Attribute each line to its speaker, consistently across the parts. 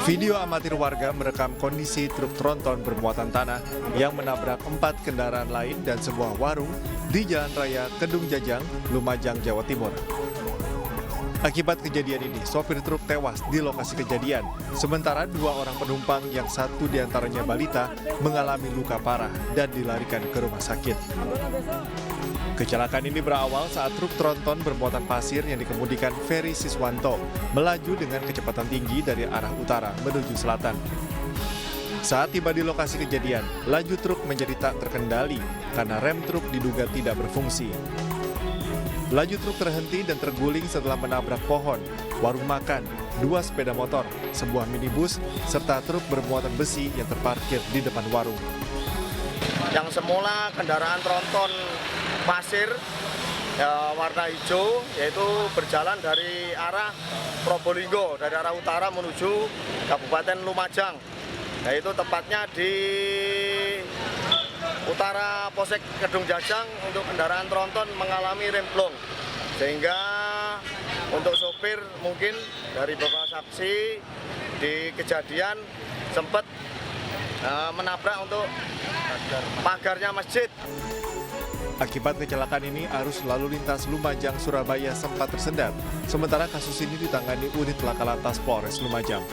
Speaker 1: Video amatir warga merekam kondisi truk tronton bermuatan tanah yang menabrak 4 kendaraan lain dan sebuah warung di Jalan Raya Kedung Jajang, Lumajang, Jawa Timur. Akibat kejadian ini, sopir truk tewas di lokasi kejadian, sementara 2 orang penumpang yang 1 diantaranya balita mengalami luka parah dan dilarikan ke rumah sakit. Kecelakaan ini berawal saat truk tronton bermuatan pasir yang dikemudikan Ferry Siswanto melaju dengan kecepatan tinggi dari arah utara menuju selatan. Saat tiba di lokasi kejadian, laju truk menjadi tak terkendali karena rem truk diduga tidak berfungsi. Laju truk terhenti dan terguling setelah menabrak pohon, warung makan, 2 sepeda motor, sebuah minibus, serta truk bermuatan besi yang terparkir di depan warung.
Speaker 2: Yang semula kendaraan tronton pasir warna hijau, yaitu berjalan dari arah Probolinggo, dari arah utara menuju Kabupaten Lumajang, yaitu tepatnya di utara Polsek Kedung Jajang. Untuk kendaraan tronton mengalami remblong, sehingga untuk sopir mungkin dari beberapa saksi di kejadian sempat menabrak untuk pagarnya masjid.
Speaker 1: Akibat kecelakaan ini, arus lalu lintas Lumajang Surabaya sempat tersendat. Sementara kasus ini ditangani unit Laka Lantas Polres Lumajang.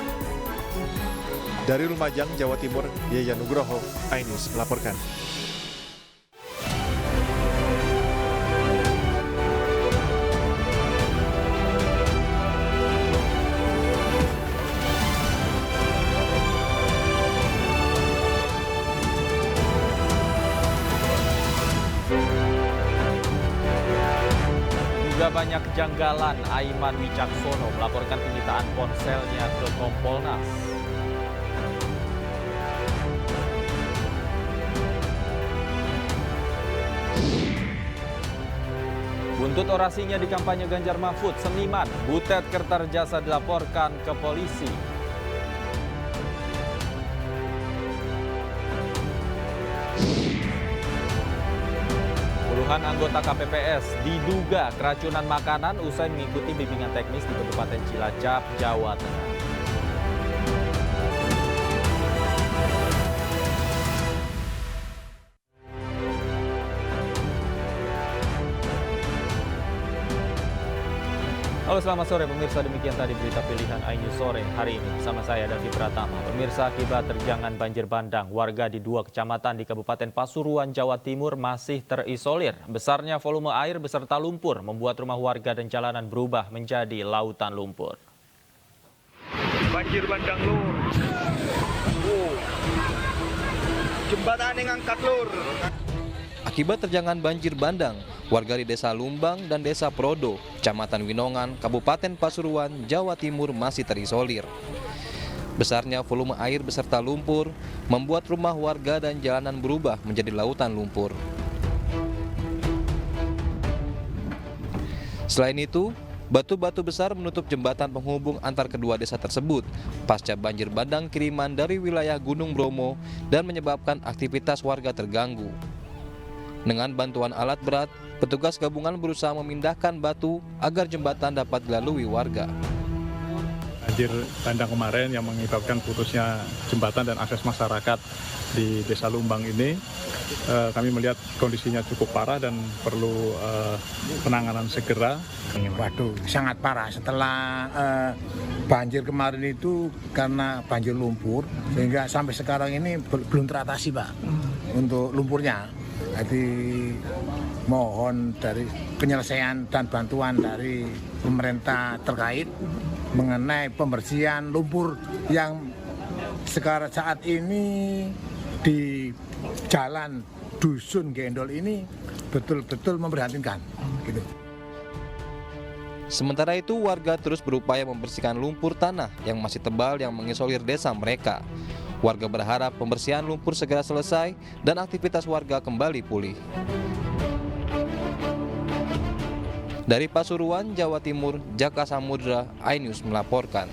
Speaker 1: Dari Lumajang, Jawa Timur, Yayan Nugroho, iNews melaporkan.
Speaker 3: Juga banyak kejanggalan, Aiman Wicaksono melaporkan penyitaan ponselnya ke Kompolnas. Buntut orasinya di kampanye Ganjar Mahfud, seniman Butet Kertarjasa dilaporkan ke polisi. Puluhan anggota KPPS diduga keracunan makanan usai mengikuti bimbingan teknis di Kabupaten Cilacap, Jawa Tengah. Halo, selamat sore pemirsa, demikian tadi berita pilihan iNews sore hari ini bersama saya Davi Pratama. Pemirsa, akibat terjangan banjir bandang, warga di 2 kecamatan di Kabupaten Pasuruan, Jawa Timur masih terisolir. Besarnya volume air beserta lumpur membuat rumah warga dan jalanan berubah menjadi lautan lumpur.
Speaker 2: Banjir bandang lur. Jembatan yang angkat lur.
Speaker 4: Akibat terjangan banjir bandang, warga di Desa Lumbang dan Desa Prodo, Kecamatan Winongan, Kabupaten Pasuruan, Jawa Timur masih terisolir. Besarnya volume air beserta lumpur membuat rumah warga dan jalanan berubah menjadi lautan lumpur. Selain itu, batu-batu besar menutup jembatan penghubung antar kedua desa tersebut pasca banjir bandang kiriman dari wilayah Gunung Bromo dan menyebabkan aktivitas warga terganggu. Dengan bantuan alat berat, petugas gabungan berusaha memindahkan batu agar jembatan dapat dilalui warga.
Speaker 5: Banjir bandang kemarin yang mengakibatkan putusnya jembatan dan akses masyarakat di Desa Lumbang ini, kami melihat kondisinya cukup parah dan perlu penanganan segera.
Speaker 6: Waduh, sangat parah. Setelah banjir kemarin itu karena banjir lumpur, sehingga sampai sekarang ini belum teratasi, Pak, untuk lumpurnya. Jadi mohon dari penyelesaian dan bantuan dari pemerintah terkait mengenai pembersihan lumpur yang sekarang saat ini di jalan Dusun Gendol ini betul-betul memprihatinkan. Gitu.
Speaker 4: Sementara itu, warga terus berupaya membersihkan lumpur tanah yang masih tebal yang mengisolir desa mereka. Warga berharap pembersihan lumpur segera selesai dan aktivitas warga kembali pulih. Dari Pasuruan, Jawa Timur, Jaka Samudra, iNews melaporkan.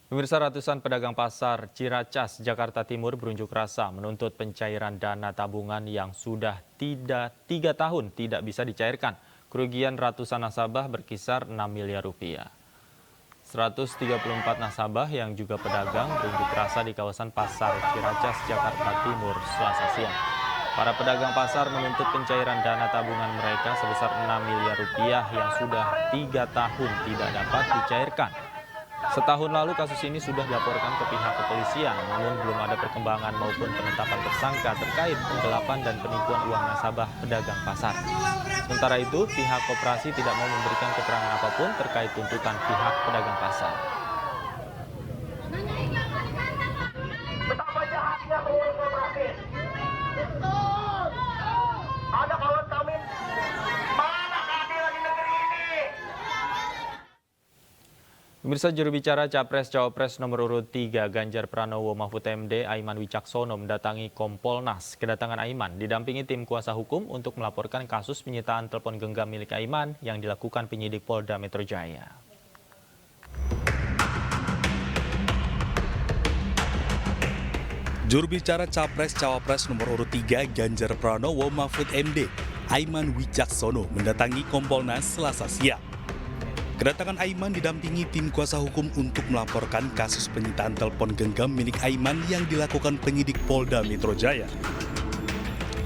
Speaker 3: Pemirsa, ratusan pedagang pasar Ciracas, Jakarta Timur berunjuk rasa menuntut pencairan dana tabungan yang sudah 3 tahun tidak bisa dicairkan. Kerugian ratusan nasabah berkisar 6 miliar rupiah. 134 nasabah yang juga pedagang berunjuk rasa di kawasan pasar Ciracas, Jakarta Timur, Selasa siang. Para pedagang pasar menuntut pencairan dana tabungan mereka sebesar 6 miliar rupiah yang sudah 3 tahun tidak dapat dicairkan. Setahun lalu kasus ini sudah dilaporkan ke pihak kepolisian, namun belum ada perkembangan maupun penetapan tersangka terkait penggelapan dan penipuan uang nasabah pedagang pasar. Sementara itu, pihak koperasi tidak mau memberikan keterangan apapun terkait tuntutan pihak pedagang pasar.
Speaker 2: Betapa jahatnya pengurus koperasi. Ada kawan kami. Mana keadilan di negeri ini?
Speaker 3: Pemirsa, juru bicara Capres-Cawapres nomor urut 3 Ganjar Pranowo Mahfud MD Aiman Wicaksono mendatangi Kompolnas. Kedatangan Aiman didampingi tim kuasa hukum untuk melaporkan kasus penyitaan telepon genggam milik Aiman yang dilakukan penyidik Polda Metro Jaya.
Speaker 7: Juru bicara Capres-Cawapres nomor urut 3 Ganjar Pranowo Mahfud MD Aiman Wicaksono mendatangi Kompolnas Selasa siang. Kedatangan Aiman didampingi tim kuasa hukum untuk melaporkan kasus penyitaan telepon genggam milik Aiman yang dilakukan penyidik Polda Metro Jaya.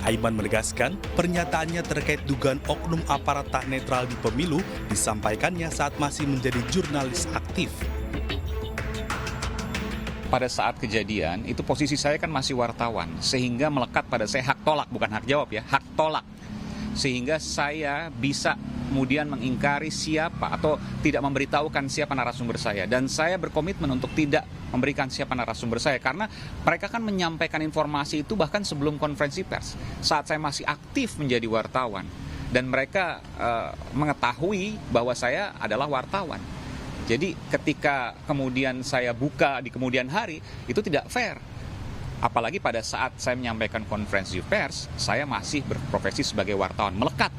Speaker 7: Aiman menegaskan pernyataannya terkait dugaan oknum aparat tak netral di pemilu disampaikannya saat masih menjadi jurnalis aktif.
Speaker 8: Pada saat kejadian, itu posisi saya kan masih wartawan, sehingga melekat pada saya hak tolak, bukan hak jawab ya, hak tolak. Sehingga saya bisa kemudian mengingkari siapa atau tidak memberitahukan siapa narasumber saya. Dan saya berkomitmen untuk tidak memberikan siapa narasumber saya. Karena mereka kan menyampaikan informasi itu bahkan sebelum konferensi pers. Saat saya masih aktif menjadi wartawan. Dan mereka mengetahui bahwa saya adalah wartawan. Jadi ketika kemudian saya buka di kemudian hari, itu tidak fair. Apalagi pada saat saya menyampaikan konferensi pers, saya masih berprofesi sebagai wartawan, melekat.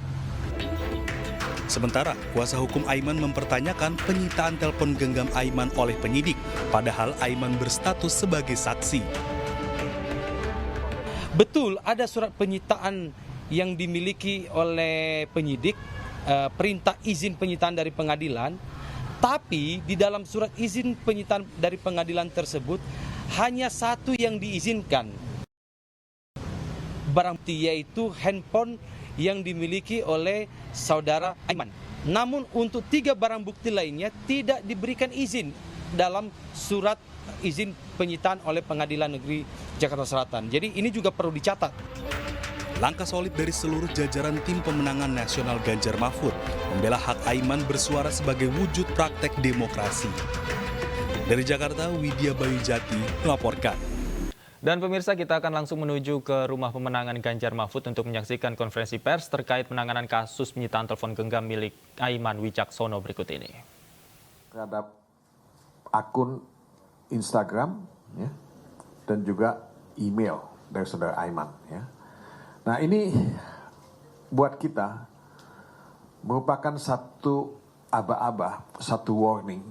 Speaker 7: Sementara, kuasa hukum Aiman mempertanyakan penyitaan telepon genggam Aiman oleh penyidik, padahal Aiman berstatus sebagai saksi.
Speaker 9: Betul, ada surat penyitaan yang dimiliki oleh penyidik, perintah izin penyitaan dari pengadilan, tapi di dalam surat izin penyitaan dari pengadilan tersebut, hanya satu yang diizinkan, barang bukti yaitu handphone yang dimiliki oleh saudara Aiman. Namun untuk 3 barang bukti lainnya tidak diberikan izin dalam surat izin penyitaan oleh Pengadilan Negeri Jakarta Selatan. Jadi ini juga perlu dicatat.
Speaker 7: Langkah solid dari seluruh jajaran tim pemenangan nasional Ganjar Mahfud membela hak Aiman bersuara sebagai wujud praktek demokrasi. Dari Jakarta, Widya Bayujati melaporkan.
Speaker 3: Dan pemirsa, kita akan langsung menuju ke rumah pemenangan Ganjar Mahfud untuk menyaksikan konferensi pers terkait penanganan kasus penyitaan telepon genggam milik Aiman Wicaksono berikut ini.
Speaker 10: Terhadap akun Instagram ya, dan juga email dari saudara Aiman. Ya. Nah ini buat kita merupakan satu aba-aba, satu warning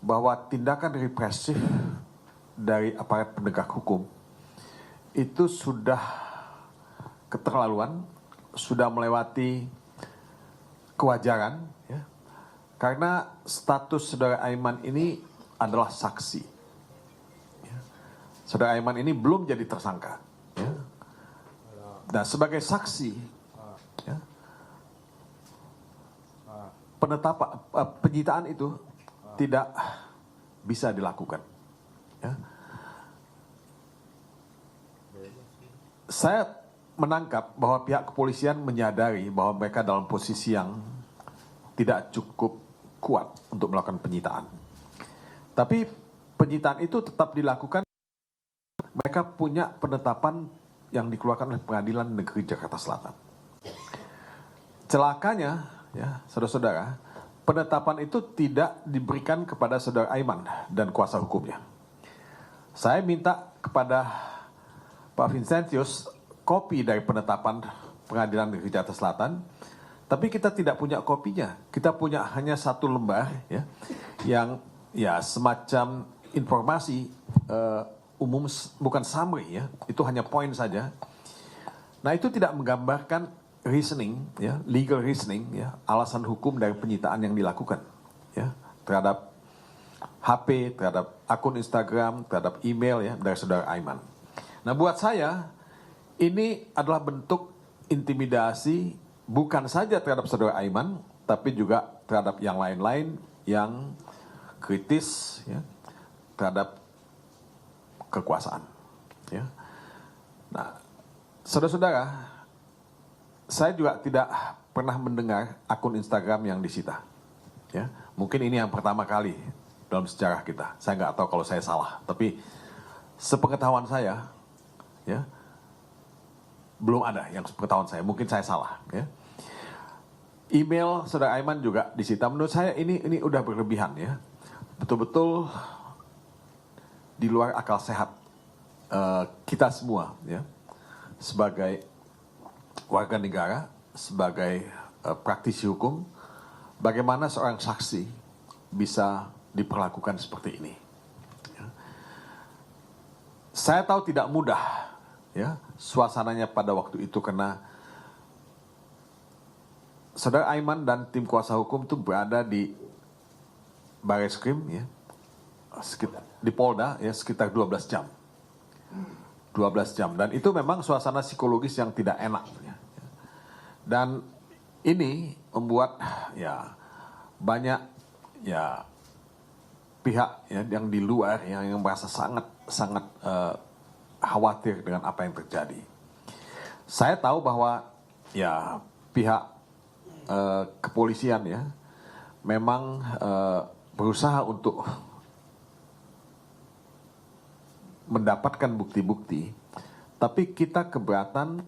Speaker 10: bahwa tindakan represif dari aparat penegak hukum itu sudah keterlaluan, sudah melewati kewajaran, ya. Karena status saudara Aiman ini adalah saksi. Ya. Saudara Aiman ini belum jadi tersangka. Ya. Nah, sebagai saksi, ya, penyitaan itu tidak bisa dilakukan. Ya. Saya menangkap bahwa pihak kepolisian menyadari bahwa mereka dalam posisi yang tidak cukup kuat untuk melakukan penyitaan. Tapi penyitaan itu tetap dilakukan. Mereka punya penetapan yang dikeluarkan oleh Pengadilan Negeri Jakarta Selatan. Celakanya, ya, saudara-saudara, penetapan itu tidak diberikan kepada saudara Aiman dan kuasa hukumnya. Saya minta kepada Pak Vincentius kopi dari penetapan Pengadilan Negeri Jakarta Selatan, tapi kita tidak punya kopinya. Kita punya hanya satu lembar, ya, yang ya semacam informasi umum, bukan summary ya, itu hanya poin saja. Nah itu tidak menggambarkan reasoning, ya, legal reasoning, ya, alasan hukum dari penyitaan yang dilakukan, ya, terhadap HP, terhadap akun Instagram, terhadap email ya dari saudara Aiman. Nah buat saya ini adalah bentuk intimidasi bukan saja terhadap saudara Aiman, tapi juga terhadap yang lain-lain yang kritis ya, terhadap kekuasaan. Ya. Nah, saudara-saudara, saya juga tidak pernah mendengar akun Instagram yang disita. Ya, mungkin ini yang pertama kali dalam sejarah kita. Saya nggak tahu kalau saya salah, tapi sepengetahuan saya, ya, belum ada yang sepengetahuan saya. Mungkin saya salah. Ya. Email saudara Aiman juga disita. Menurut saya ini udah berlebihan ya. Betul-betul di luar akal sehat kita semua ya, sebagai warga negara, sebagai praktisi hukum, bagaimana seorang saksi bisa diperlakukan seperti ini. Ya. Saya tahu tidak mudah ya suasananya pada waktu itu karena saudara Aiman dan tim kuasa hukum itu berada di Bareskrim ya, di Polda ya sekitar 12 jam. 12 jam dan itu memang suasana psikologis yang tidak enak ya. Dan ini membuat ya banyak ya pihak ya yang di luar yang merasa sangat khawatir dengan apa yang terjadi. Saya tahu bahwa ya pihak kepolisian ya memang berusaha untuk mendapatkan bukti-bukti, tapi kita keberatan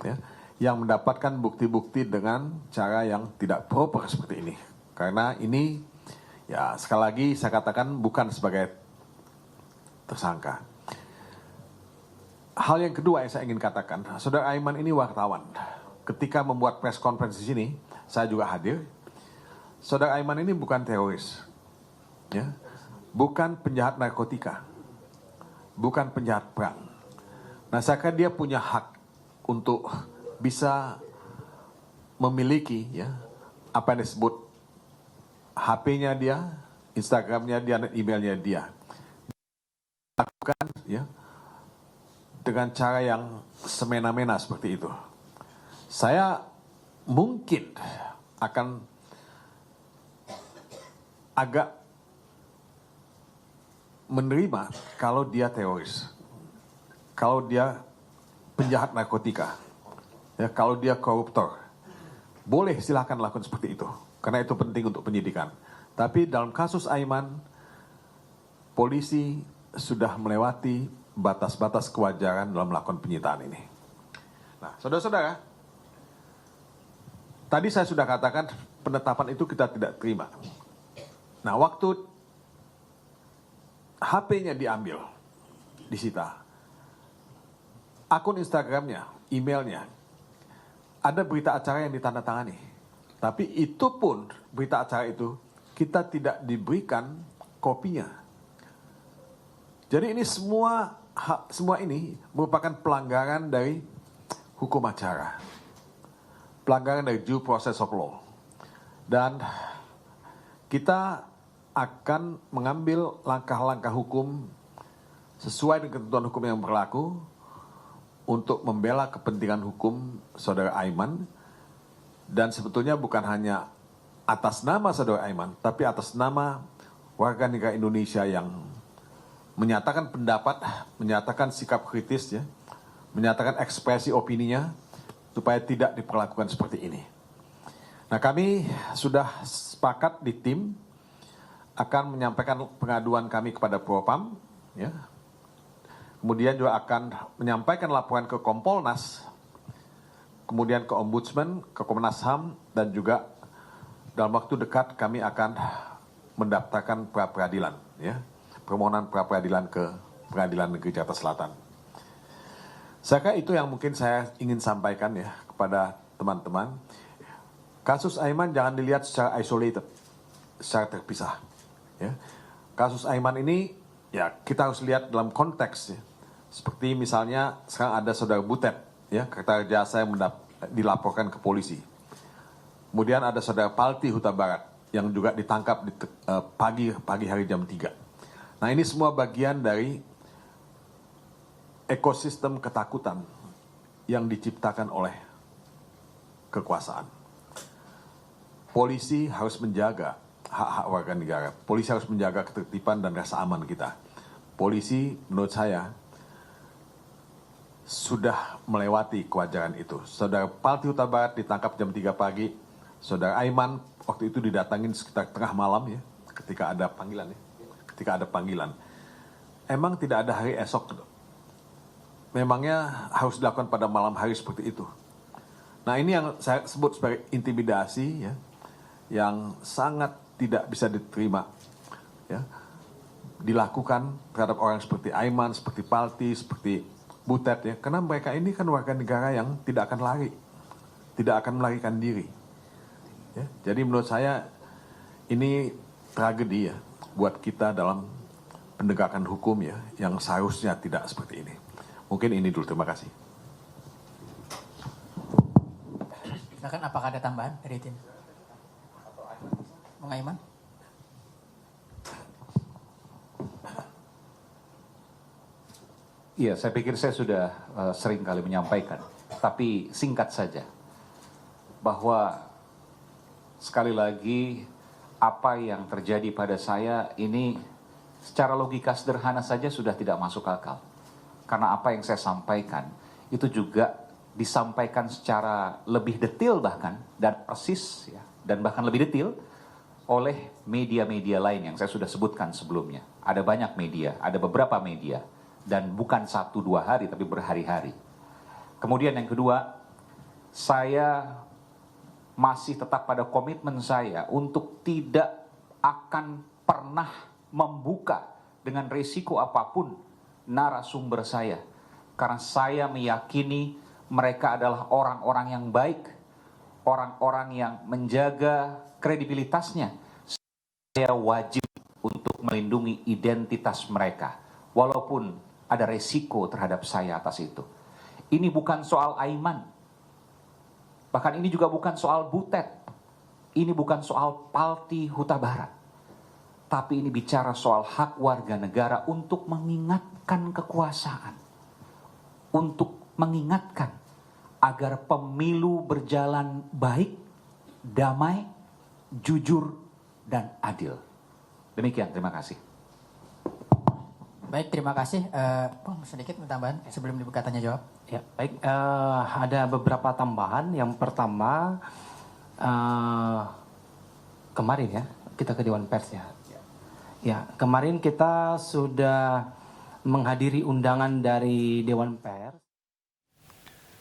Speaker 10: ya, yang mendapatkan bukti-bukti dengan cara yang tidak proper seperti ini. Karena ini ya sekali lagi saya katakan bukan sebagai tersangka. Hal yang kedua yang saya ingin katakan, saudara Aiman ini wartawan. Ketika membuat press conference di sini, saya juga hadir. Saudara Aiman ini bukan teroris, ya, bukan penjahat narkotika, bukan penjahat perang. Nah, saya kira dia punya hak untuk bisa memiliki, ya, apa yang disebut HP-nya dia, Instagram-nya dia, dan email-nya dia. Lakukan, ya, dengan cara yang semena-mena seperti itu. Saya mungkin akan agak menerima kalau dia teroris, kalau dia penjahat narkotika, ya, kalau dia koruptor, boleh silahkan lakukan seperti itu, karena itu penting untuk penyidikan. Tapi dalam kasus Aiman, polisi sudah melewati batas-batas kewajaran dalam melakukan penyitaan ini. Nah, saudara-saudara, tadi saya sudah katakan penetapan itu kita tidak terima. Nah, waktu HP-nya diambil, disita, akun Instagram-nya, email-nya, ada berita acara yang ditandatangani. Tapi itu pun, berita acara itu, kita tidak diberikan kopinya. Jadi ini semua ini merupakan pelanggaran dari hukum acara. Pelanggaran dari due process of law. Dan kita akan mengambil langkah-langkah hukum sesuai dengan ketentuan hukum yang berlaku untuk membela kepentingan hukum saudara Aiman, dan sebetulnya bukan hanya atas nama saudara Aiman, tapi atas nama warga negara Indonesia yang menyatakan pendapat, menyatakan sikap kritis, ya, menyatakan ekspresi opininya, supaya tidak diperlakukan seperti ini. Nah, kami sudah sepakat di tim akan menyampaikan pengaduan kami kepada Propam, ya. Kemudian juga akan menyampaikan laporan ke Kompolnas, kemudian ke Ombudsman, ke Komnas HAM, dan juga dalam waktu dekat kami akan mendaftarkan pra-peradilan, ya, permohonan pra-peradilan ke Pengadilan Negeri Jakarta Selatan. Saya kira itu yang mungkin saya ingin sampaikan ya kepada teman-teman. Kasus Aiman jangan dilihat secara isolated, secara terpisah. Ya. kasus Aiman ini ya kita harus lihat dalam konteks ya. Seperti misalnya sekarang ada saudara Butet ya, Kertajasa yang dilaporkan ke polisi. Kemudian ada saudara Palti Huta Barat yang juga ditangkap di pagi hari jam 3. Nah, ini semua bagian dari ekosistem ketakutan yang diciptakan oleh kekuasaan. Polisi harus menjaga hak-hak warga negara. Polisi harus menjaga ketertiban dan rasa aman kita. Polisi menurut saya sudah melewati kewajaran itu. Saudara Palti Huta Barat ditangkap jam 3 pagi. Saudara Aiman waktu itu didatangin sekitar tengah malam ya, ketika ada panggilan ya. Ketika ada panggilan. Emang tidak ada hari esok. Memangnya harus dilakukan pada malam hari seperti itu. Nah, ini yang saya sebut sebagai intimidasi ya, yang sangat tidak bisa diterima ya, dilakukan terhadap orang seperti Aiman, seperti Palti, seperti Butet ya, karena mereka ini kan warga negara yang tidak akan lari, tidak akan melarikan diri ya. Jadi menurut saya ini tragedi ya buat kita dalam penegakan hukum ya, yang seharusnya tidak seperti ini. Mungkin ini dulu, terima kasih.
Speaker 11: Silakan, apakah ada tambahan dari tim? Bang Aiman?
Speaker 8: Iya, saya pikir saya sudah sering kali menyampaikan, tapi singkat saja, bahwa sekali lagi apa yang terjadi pada saya ini secara logika sederhana saja sudah tidak masuk akal. Karena apa yang saya sampaikan itu juga disampaikan secara lebih detail bahkan, dan persis ya, dan bahkan lebih detail oleh media-media lain yang saya sudah sebutkan sebelumnya. Ada banyak media, ada beberapa media. Dan bukan 1-2 hari, tapi berhari-hari. Kemudian yang kedua, saya masih tetap pada komitmen saya untuk tidak akan pernah membuka dengan risiko apapun narasumber saya. Karena saya meyakini mereka adalah orang-orang yang baik, orang-orang yang menjaga kredibilitasnya. Saya wajib untuk melindungi identitas mereka, walaupun ada resiko terhadap saya atas itu. Ini bukan soal Aiman. Bahkan ini juga bukan soal Butet. Ini bukan soal Palti Huta Barat. Tapi ini bicara soal hak warga negara untuk mengingatkan kekuasaan. Untuk mengingatkan agar pemilu berjalan baik, damai, jujur, dan adil. Demikian, terima kasih.
Speaker 11: Baik, terima kasih. Bang, sedikit tambahan sebelum dibuka tanya jawab.
Speaker 12: Ya, baik. Ada beberapa tambahan. Yang pertama, kemarin ya, kita ke Dewan Pers ya. Ya, kemarin kita sudah menghadiri undangan dari Dewan Pers.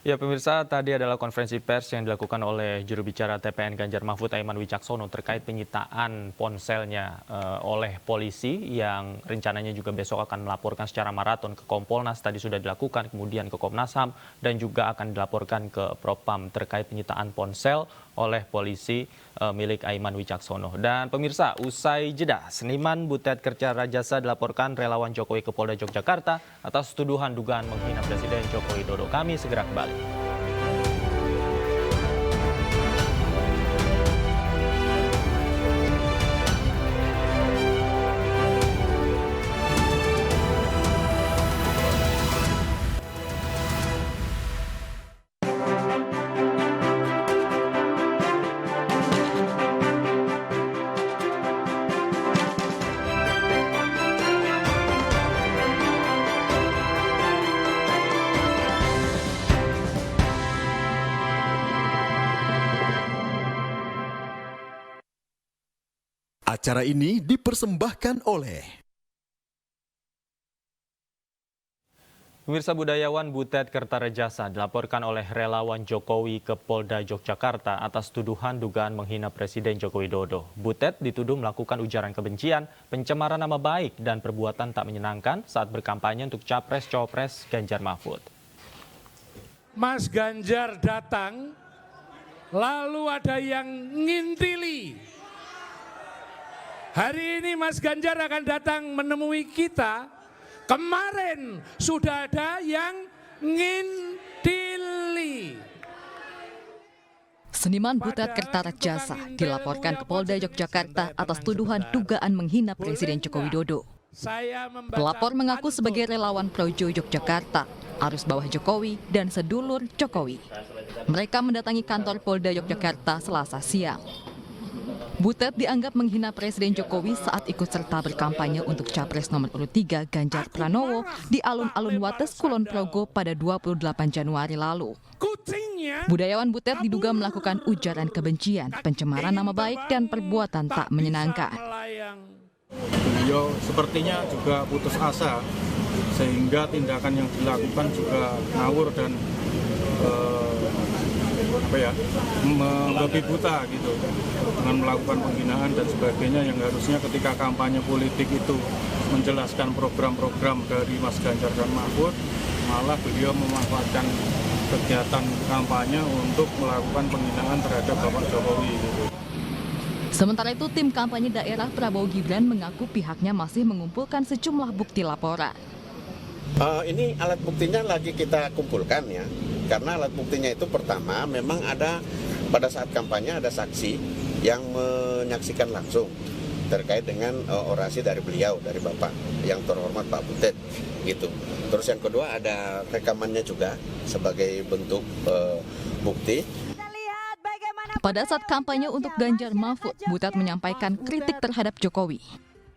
Speaker 3: Ya pemirsa, tadi adalah konferensi pers yang dilakukan oleh juru bicara TPN Ganjar Mahfud Aiman Wicaksono terkait penyitaan ponselnya oleh polisi yang rencananya juga besok akan melaporkan secara maraton ke Kompolnas, tadi sudah dilakukan, kemudian ke Komnas HAM dan juga akan dilaporkan ke Propam terkait penyitaan ponsel oleh polisi milik Aiman Wicaksono. Dan pemirsa, usai jeda, seniman Butet Kertarajasa dilaporkan relawan Jokowi ke Polda Yogyakarta atas tuduhan dugaan menghina Presiden Joko Widodo. Kami segera kembali.
Speaker 13: Acara ini dipersembahkan oleh
Speaker 3: Pemirsa, budayawan Butet Kertarajasa dilaporkan oleh relawan Jokowi ke Polda Yogyakarta atas tuduhan dugaan menghina Presiden Joko Widodo. Butet dituduh melakukan ujaran kebencian, pencemaran nama baik, dan perbuatan tak menyenangkan saat berkampanye untuk Capres-Cawapres Ganjar Mahfud.
Speaker 14: Mas Ganjar datang, lalu ada yang ngintili. Hari ini Mas Ganjar akan datang menemui kita. Kemarin sudah ada yang ngintili.
Speaker 15: Seniman butet Kertarejasa dilaporkan ke Polda Yogyakarta atas tuduhan dugaan menghina Presiden Joko Widodo. Pelapor mengaku sebagai relawan Projo Yogyakarta, arus bawah Jokowi dan sedulur Jokowi. Mereka mendatangi kantor Polda Yogyakarta Selasa siang. Butet dianggap menghina Presiden Jokowi saat ikut serta berkampanye untuk Capres nomor urut 3 Ganjar Pranowo di alun-alun Wates, Kulon Progo pada 28 Januari lalu. Budayawan Butet diduga melakukan ujaran kebencian, pencemaran nama baik, dan perbuatan tak menyenangkan.
Speaker 16: Beliau sepertinya juga putus asa, sehingga tindakan yang dilakukan juga ngawur dan membabi buta gitu, dengan melakukan penghinaan dan sebagainya, yang harusnya ketika kampanye politik itu menjelaskan program-program dari Mas Ganjar dan Mahfud, malah beliau memanfaatkan kegiatan kampanye untuk melakukan penghinaan terhadap Bapak Jokowi gitu.
Speaker 15: Sementara itu, tim kampanye daerah Prabowo Gibran mengaku pihaknya masih mengumpulkan sejumlah bukti laporan.
Speaker 17: Ini alat buktinya lagi kita kumpulkan ya, karena alat buktinya itu pertama memang ada pada saat kampanye ada saksi yang menyaksikan langsung terkait dengan orasi dari beliau, dari Bapak yang terhormat Pak Butet gitu. Terus yang kedua ada rekamannya juga sebagai bentuk bukti.
Speaker 15: Pada saat kampanye untuk Ganjar Mahfud, Butet menyampaikan kritik terhadap Jokowi.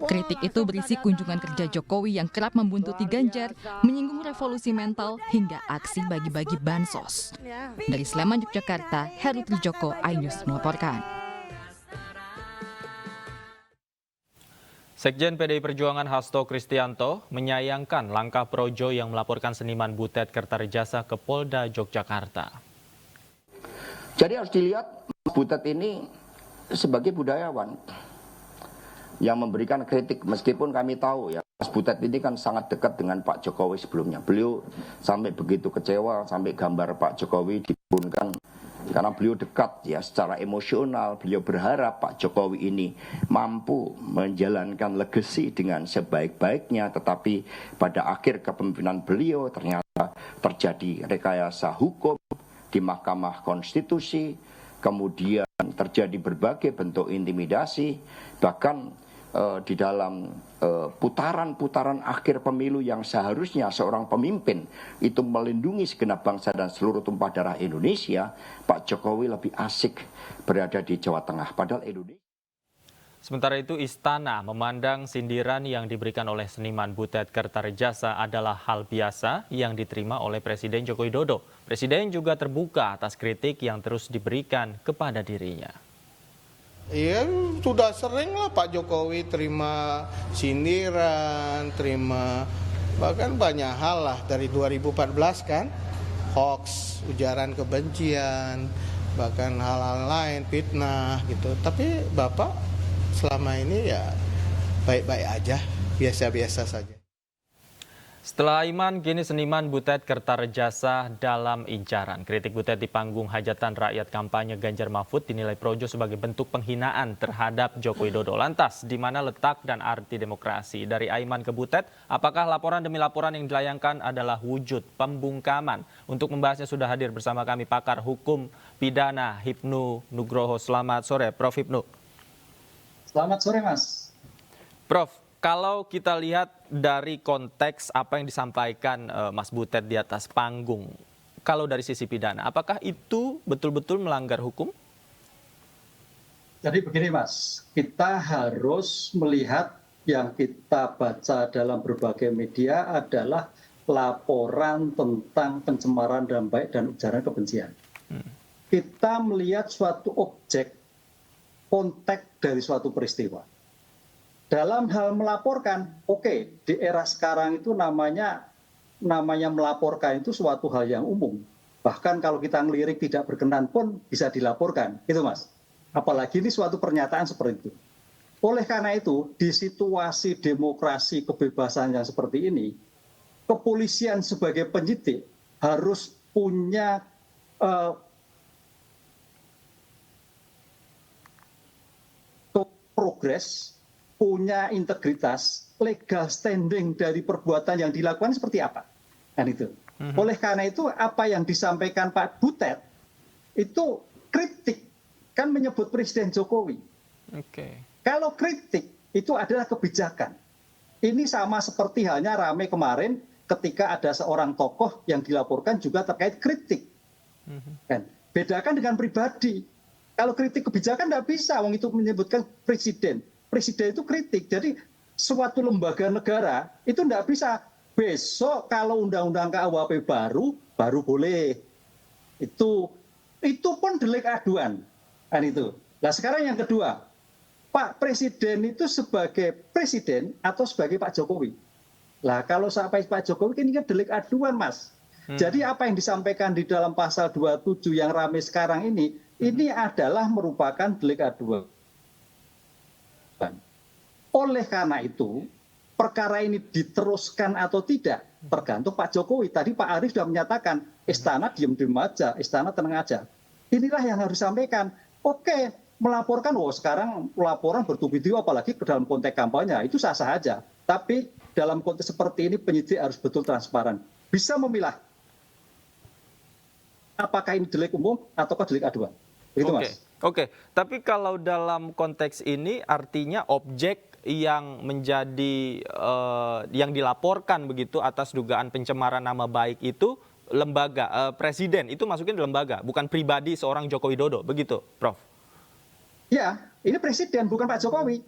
Speaker 15: Kritik itu berisi kunjungan kerja Jokowi yang kerap membuntuti Ganjar, menyinggung revolusi mental, hingga aksi bagi-bagi bansos. Dari Sleman, Yogyakarta, Heru Trijoko, iNews melaporkan.
Speaker 3: Sekjen PDI Perjuangan Hasto Kristianto menyayangkan langkah Projo yang melaporkan seniman Butet Kertarejasa ke Polda Yogyakarta.
Speaker 18: Jadi harus dilihat Butet ini sebagai budayawan yang memberikan kritik, meskipun kami tahu ya Mas Butet ini kan sangat dekat dengan Pak Jokowi sebelumnya. Beliau sampai begitu kecewa, sampai gambar Pak Jokowi diturunkan karena beliau dekat ya secara emosional. Beliau berharap Pak Jokowi ini mampu menjalankan legasi dengan sebaik-baiknya, tetapi pada akhir kepemimpinan beliau ternyata terjadi rekayasa hukum di Mahkamah Konstitusi, kemudian terjadi berbagai bentuk intimidasi, bahkan di dalam putaran-putaran akhir pemilu yang seharusnya seorang pemimpin itu melindungi segenap bangsa dan seluruh tumpah darah Indonesia, Pak Jokowi lebih asik berada di Jawa Tengah, padahal Indonesia.
Speaker 3: Sementara itu, Istana memandang sindiran yang diberikan oleh seniman Butet Kertarejasa adalah hal biasa yang diterima oleh Presiden Joko Widodo. Presiden juga terbuka atas kritik yang terus diberikan kepada dirinya.
Speaker 19: Iya, sudah sering lah Pak Jokowi terima sindiran, terima bahkan banyak hal lah dari 2014 kan, hoax, ujaran kebencian, bahkan hal-hal lain, fitnah gitu. Tapi Bapak selama ini ya baik-baik aja, biasa-biasa saja.
Speaker 3: Setelah Aiman, kini seniman Butet Kertarejasa dalam incaran. Kritik Butet di panggung hajatan rakyat kampanye Ganjar Mahfud dinilai Projo sebagai bentuk penghinaan terhadap Joko Widodo. Lantas, di mana letak dan arti demokrasi? Dari Aiman ke Butet, apakah laporan demi laporan yang dilayangkan adalah wujud pembungkaman? Untuk membahasnya sudah hadir bersama kami pakar hukum pidana Hipnu Nugroho. Selamat sore, Prof. Hipnu.
Speaker 20: Selamat sore, Mas.
Speaker 3: Prof, kalau kita lihat dari konteks apa yang disampaikan Mas Butet di atas panggung, kalau dari sisi pidana, apakah itu betul-betul melanggar hukum?
Speaker 20: Jadi begini Mas, kita harus melihat yang kita baca dalam berbagai media adalah laporan tentang pencemaran nama baik dan ujaran kebencian. Kita melihat suatu objek, konteks dari suatu peristiwa. Dalam hal melaporkan, oke, di era sekarang itu namanya melaporkan itu suatu hal yang umum. Bahkan kalau kita ngelirik tidak berkenan pun bisa dilaporkan, gitu Mas. Apalagi ini suatu pernyataan seperti itu. Oleh karena itu, di situasi demokrasi kebebasan yang seperti ini, kepolisian sebagai penyidik harus punya progres punya integritas, legal standing dari perbuatan yang dilakukan seperti apa. Kan itu. Oleh karena itu apa yang disampaikan Pak Butet itu kritik, kan menyebut Presiden Jokowi. Kalau kritik itu adalah kebijakan. Ini sama seperti halnya rame kemarin ketika ada seorang tokoh yang dilaporkan juga terkait kritik. Kan? Bedakan dengan pribadi. Kalau kritik kebijakan tidak bisa, wong itu menyebutkan presiden. Presiden itu kritik. Jadi suatu lembaga negara itu tidak bisa besok kalau undang-undang KUHP baru boleh. Itu pun delik aduan. Kan itu. Nah sekarang yang kedua, Pak Presiden itu sebagai presiden atau sebagai Pak Jokowi. Lah kalau sampai Pak Jokowi ini kan delik aduan, Mas. Jadi apa yang disampaikan di dalam pasal 27 yang ramai sekarang ini adalah merupakan delik aduan. Oleh karena itu, perkara ini diteruskan atau tidak tergantung Pak Jokowi. Tadi Pak Arief sudah menyatakan istana diem-diem aja, istana tenang aja. Inilah yang harus disampaikan. Oke, melaporkan, sekarang laporan bertubi-tubi apalagi ke dalam konteks kampanye, itu sah-sah aja. Tapi dalam konteks seperti ini penyidik harus betul transparan. Bisa memilah apakah ini delik umum ataukah delik aduan. Begitu, Mas.
Speaker 3: Oke, tapi kalau dalam konteks ini artinya objek yang menjadi yang dilaporkan begitu atas dugaan pencemaran nama baik itu lembaga presiden, itu masukin di lembaga, bukan pribadi seorang Joko Widodo, begitu, Prof? Ya, ini presiden bukan Pak Jokowi.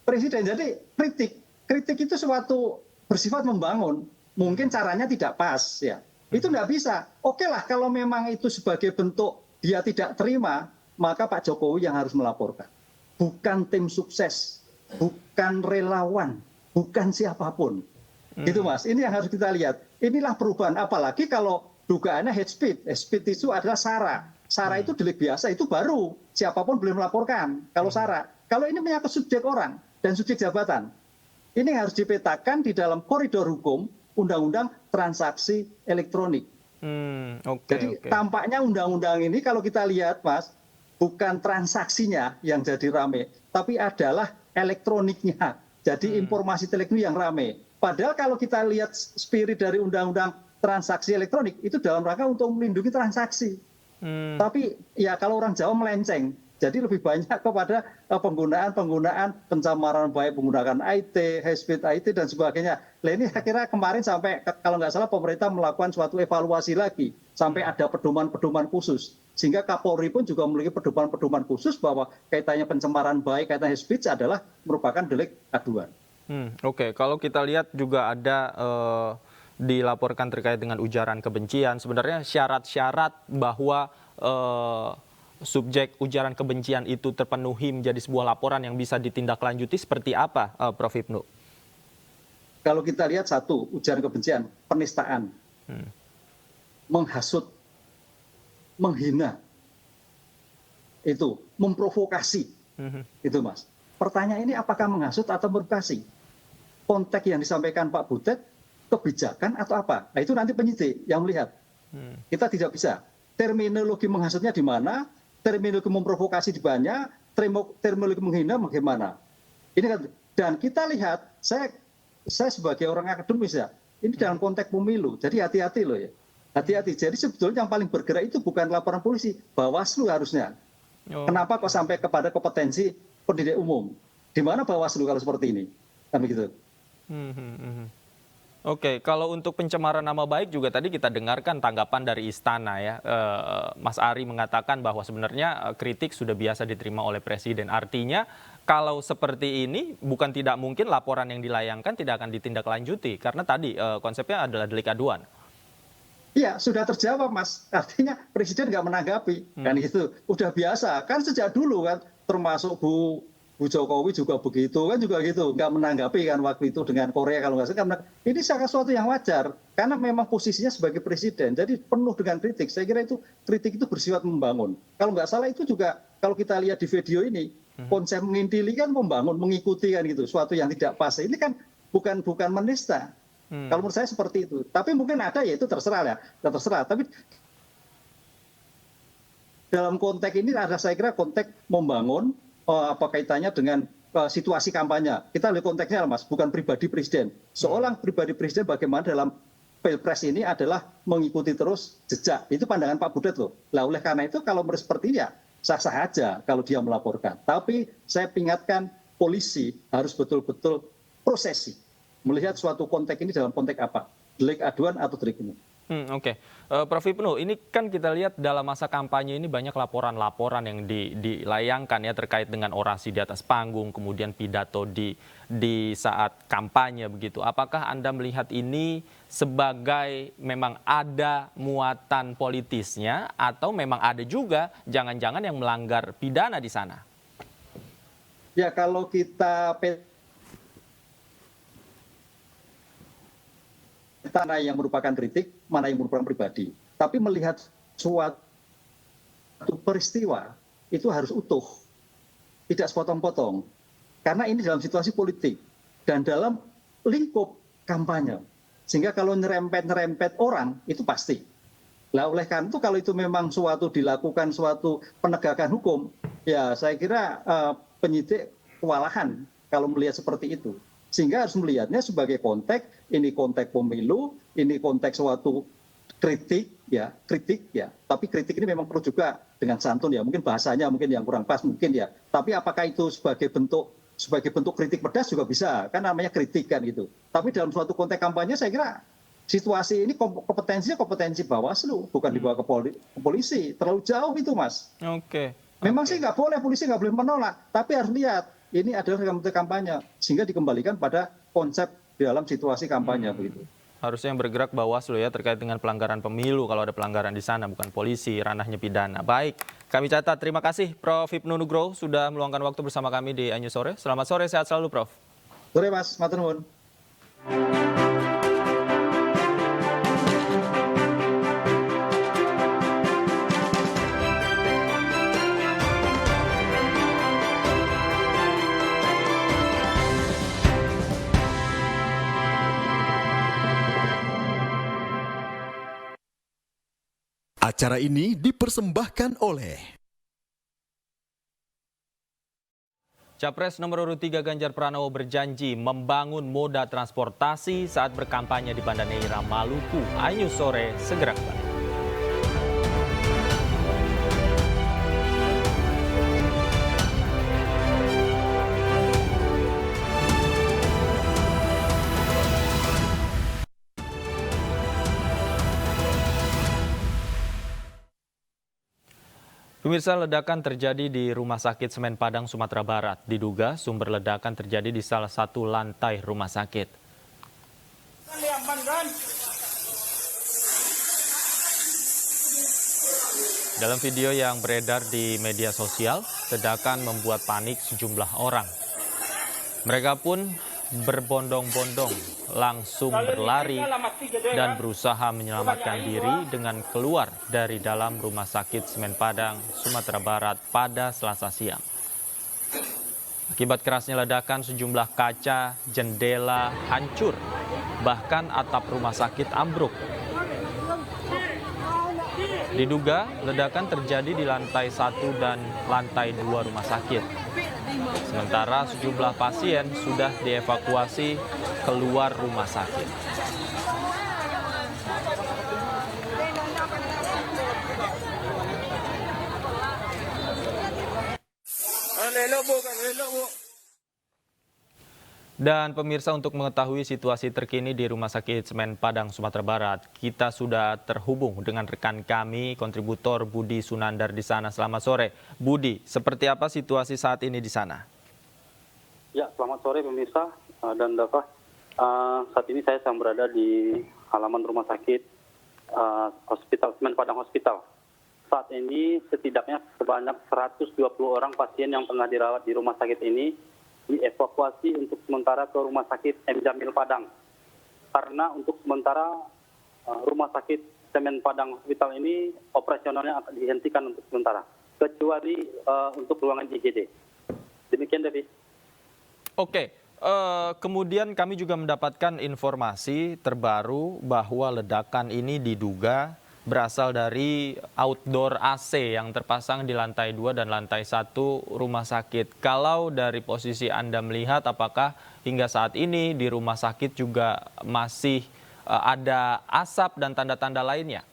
Speaker 3: Presiden, jadi kritik itu suatu bersifat membangun. Mungkin caranya tidak pas, ya. Itu tidak bisa. Oke lah, kalau memang itu sebagai bentuk dia tidak terima, maka Pak Jokowi yang harus melaporkan. Bukan tim sukses, bukan relawan, bukan siapapun. Gitu, Mas. Ini yang harus kita lihat. Inilah perubahan. Apalagi kalau dugaannya hate speech. Hate speech itu adalah SARA. SARA itu delik biasa, itu baru. Siapapun boleh melaporkan. Kalau SARA. Kalau ini menyangkut subjek orang dan subjek jabatan. Ini harus dipetakan di dalam koridor hukum Undang-Undang Transaksi Elektronik. Jadi tampaknya undang-undang ini kalau kita lihat, Mas, bukan transaksinya yang jadi rame, tapi adalah elektroniknya. Jadi informasi elektronik yang rame. Padahal kalau kita lihat spirit dari Undang-Undang Transaksi Elektronik itu dalam rangka untuk melindungi transaksi. Tapi ya kalau orang Jawa melenceng. Jadi lebih banyak kepada penggunaan pencemaran baik menggunakan IT, high speed IT dan sebagainya. Nah ini saya kira kemarin sampai kalau nggak salah pemerintah melakukan suatu evaluasi lagi sampai ada pedoman-pedoman khusus. Sehingga Kapolri pun juga memiliki pedoman-pedoman khusus bahwa kaitannya pencemaran baik, kaitannya hate speech adalah merupakan delik aduan. Kalau kita lihat juga ada dilaporkan terkait dengan ujaran kebencian. Sebenarnya syarat-syarat bahwa subjek ujaran kebencian itu terpenuhi menjadi sebuah laporan yang bisa ditindaklanjuti seperti apa, Prof. Ibnu?
Speaker 20: Kalau kita lihat satu, ujaran kebencian, penistaan, menghasut, menghina, itu memprovokasi, itu, Mas. Pertanyaan ini apakah menghasut atau memprovokasi? Konteks yang disampaikan Pak Butet, kebijakan atau apa? Nah itu nanti penyidik yang melihat. Kita tidak bisa. Terminologi menghasutnya di mana? Terminologi memprovokasi di mana? Terminologi menghina bagaimana? Ini kan, dan kita lihat, saya sebagai orang akademis ya, ini dalam konteks pemilu, jadi hati-hati loh ya. Hati-hati. Jadi sebetulnya yang paling bergerak itu bukan laporan polisi, Bawaslu harusnya. Kenapa kok sampai kepada kompetensi pendidik umum? Di mana Bawaslu kalau seperti ini? Kan begitu.
Speaker 3: Kalau untuk pencemaran nama baik juga tadi kita dengarkan tanggapan dari Istana ya. Mas Ari mengatakan bahwa sebenarnya kritik sudah biasa diterima oleh Presiden. Artinya kalau seperti ini bukan tidak mungkin laporan yang dilayangkan tidak akan ditindaklanjuti. Karena tadi konsepnya adalah delik aduan.
Speaker 20: Iya, sudah terjawab, Mas. Artinya Presiden nggak menanggapi. Kan itu udah biasa. Kan sejak dulu kan termasuk Bu Jokowi juga begitu, kan juga gitu, nggak menanggapi kan waktu itu dengan Korea kalau nggak salah. Ini sangat sesuatu yang wajar, karena memang posisinya sebagai presiden, jadi penuh dengan kritik. Saya kira itu kritik itu bersifat membangun. Kalau nggak salah itu juga kalau kita lihat di video ini, konsep mengintili kan membangun, mengikuti kan gitu, suatu yang tidak pas. Ini kan bukan menista. Kalau menurut saya seperti itu. Tapi mungkin ada ya itu terserah ya, terserah. Tapi dalam konteks ini ada saya kira konteks membangun. Apa kaitannya dengan situasi kampanye. Kita lihat konteksnya Mas, bukan pribadi presiden. Seorang pribadi presiden bagaimana dalam Pilpres ini adalah mengikuti terus jejak. Itu pandangan Pak Budet loh. Lah oleh karena itu kalau seperti ini ya sah-sah aja kalau dia melaporkan. Tapi saya ingatkan polisi harus betul-betul prosesi. Melihat suatu konteks ini dalam konteks apa? Delik aduan atau delik umum.
Speaker 3: Oke. Prof. Ibnu, ini kan kita lihat dalam masa kampanye ini banyak laporan-laporan yang dilayangkan ya terkait dengan orasi di atas panggung, kemudian pidato di saat kampanye begitu. Apakah Anda melihat ini sebagai memang ada muatan politisnya atau memang ada juga jangan-jangan yang melanggar pidana di sana?
Speaker 20: Ya kalau kita mana yang merupakan kritik, mana yang merupakan pribadi. Tapi melihat suatu peristiwa itu harus utuh, tidak sepotong-potong. Karena ini dalam situasi politik dan dalam lingkup kampanye. Sehingga kalau nyerempet-nyerempet orang itu pasti. Lah oleh karena itu kalau itu memang suatu dilakukan suatu penegakan hukum, ya saya kira penyidik kewalahan kalau melihat seperti itu. Sehingga harus melihatnya sebagai konteks, ini konteks pemilu, ini konteks suatu kritik ya. Tapi kritik ini memang perlu juga dengan santun ya. Mungkin bahasanya mungkin yang kurang pas mungkin ya. Tapi apakah itu sebagai bentuk kritik pedas juga bisa, kan namanya kritik kan gitu. Tapi dalam suatu konteks kampanye saya kira situasi ini kompetensi Bawaslu, bukan dibawa ke polisi. Terlalu jauh itu Mas.
Speaker 3: Oke.
Speaker 20: Memang sih nggak boleh, polisi nggak boleh menolak. Tapi harus lihat. Ini adalah konteks kampanye, sehingga dikembalikan pada konsep di dalam situasi kampanye begitu.
Speaker 3: Harusnya yang bergerak Bawaslu ya terkait dengan pelanggaran pemilu kalau ada pelanggaran di sana, bukan polisi, ranahnya pidana. Baik, kami catat. Terima kasih Prof. Ibnu Nugroho sudah meluangkan waktu bersama kami di Anyus Sore. Selamat sore, sehat selalu Prof.
Speaker 20: Sore Mas, matur nuwun.
Speaker 13: Acara ini dipersembahkan oleh
Speaker 3: Capres nomor urut 3 Ganjar Pranowo berjanji membangun moda transportasi saat berkampanye di Banda Neira, Maluku. Anyus Sore segera kembali. Pemirsa, ledakan terjadi di Rumah Sakit Semen Padang, Sumatera Barat. Diduga sumber ledakan terjadi di salah satu lantai rumah sakit. Dalam video yang beredar di media sosial, ledakan membuat panik sejumlah orang. Mereka pun berbondong-bondong langsung berlari dan berusaha menyelamatkan diri dengan keluar dari dalam Rumah Sakit Semen Padang, Sumatera Barat pada Selasa siang. Akibat kerasnya ledakan, sejumlah kaca, jendela hancur, bahkan atap rumah sakit ambruk. Diduga ledakan terjadi di lantai 1 dan lantai 2 rumah sakit. Sementara sejumlah pasien sudah dievakuasi keluar rumah sakit. Dan pemirsa, untuk mengetahui situasi terkini di Rumah Sakit Semen Padang, Sumatera Barat, kita sudah terhubung dengan rekan kami, kontributor Budi Sunandar di sana. Selamat sore, Budi. Seperti apa situasi saat ini di sana?
Speaker 21: Ya, selamat sore pemirsa dan Dava. Saat ini saya sedang berada di halaman Rumah Sakit Hospital Semen Padang Hospital. Saat ini setidaknya sebanyak 120 orang pasien yang tengah dirawat di rumah sakit ini dievakuasi untuk sementara ke Rumah Sakit M. Jamil Padang. Karena untuk sementara Rumah Sakit Semen Padang Hospital ini operasionalnya akan dihentikan untuk sementara, kecuali untuk ruangan IGD. Demikian, Devi.
Speaker 3: Oke, kemudian kami juga mendapatkan informasi terbaru bahwa ledakan ini diduga berasal dari outdoor AC yang terpasang di lantai 2 dan lantai 1 rumah sakit. Kalau dari posisi Anda melihat, apakah hingga saat ini di rumah sakit juga masih ada asap dan tanda-tanda lainnya?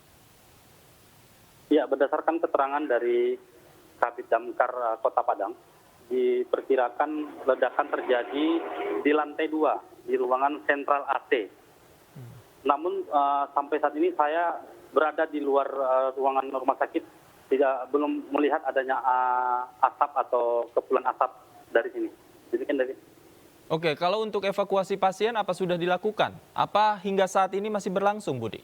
Speaker 21: Ya, berdasarkan keterangan dari Kabid Damkar Kota Padang, diperkirakan ledakan terjadi di lantai 2 di ruangan sentral AC. Namun sampai saat ini saya berada di luar ruangan rumah sakit, belum melihat adanya asap atau kepulan asap dari sini. Demikian dari.
Speaker 3: Oke, kalau untuk evakuasi pasien apa sudah dilakukan? Apa hingga saat ini masih berlangsung, Budi?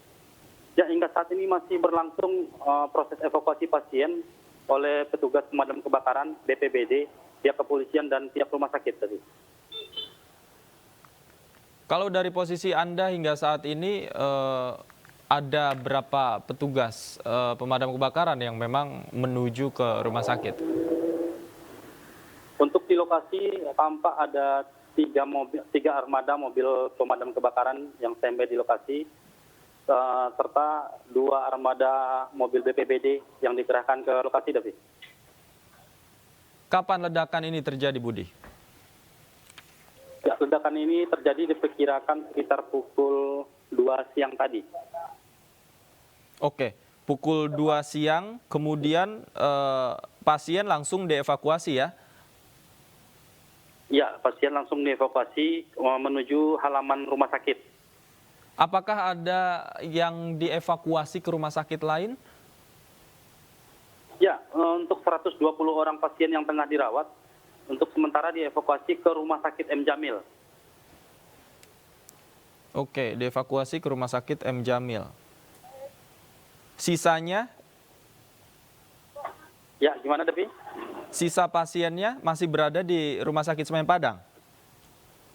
Speaker 21: Ya, hingga saat ini masih berlangsung proses evakuasi pasien oleh petugas pemadam kebakaran, BPBD, pihak kepolisian dan pihak rumah sakit tadi.
Speaker 3: Kalau dari posisi Anda hingga saat ini ada berapa petugas pemadam kebakaran yang memang menuju ke rumah sakit?
Speaker 21: Untuk di lokasi tampak ada 3 armada mobil pemadam kebakaran yang standby di lokasi, serta 2 armada mobil BPBD yang dikerahkan ke lokasi, David.
Speaker 3: Kapan ledakan ini terjadi, Budi?
Speaker 21: Ya, ledakan ini terjadi diperkirakan sekitar pukul 2 siang tadi.
Speaker 3: Oke, pukul 2 siang, kemudian pasien langsung dievakuasi ya?
Speaker 21: Ya, pasien langsung dievakuasi menuju halaman rumah sakit.
Speaker 3: Apakah ada yang dievakuasi ke rumah sakit lain?
Speaker 21: Ya, untuk 120 orang pasien yang tengah dirawat, untuk sementara dievakuasi ke rumah sakit M. Jamil.
Speaker 3: Oke, dievakuasi ke rumah sakit M. Jamil. Sisanya?
Speaker 21: Ya, gimana, Devi?
Speaker 3: Sisa pasiennya masih berada di Rumah Sakit Semen Padang?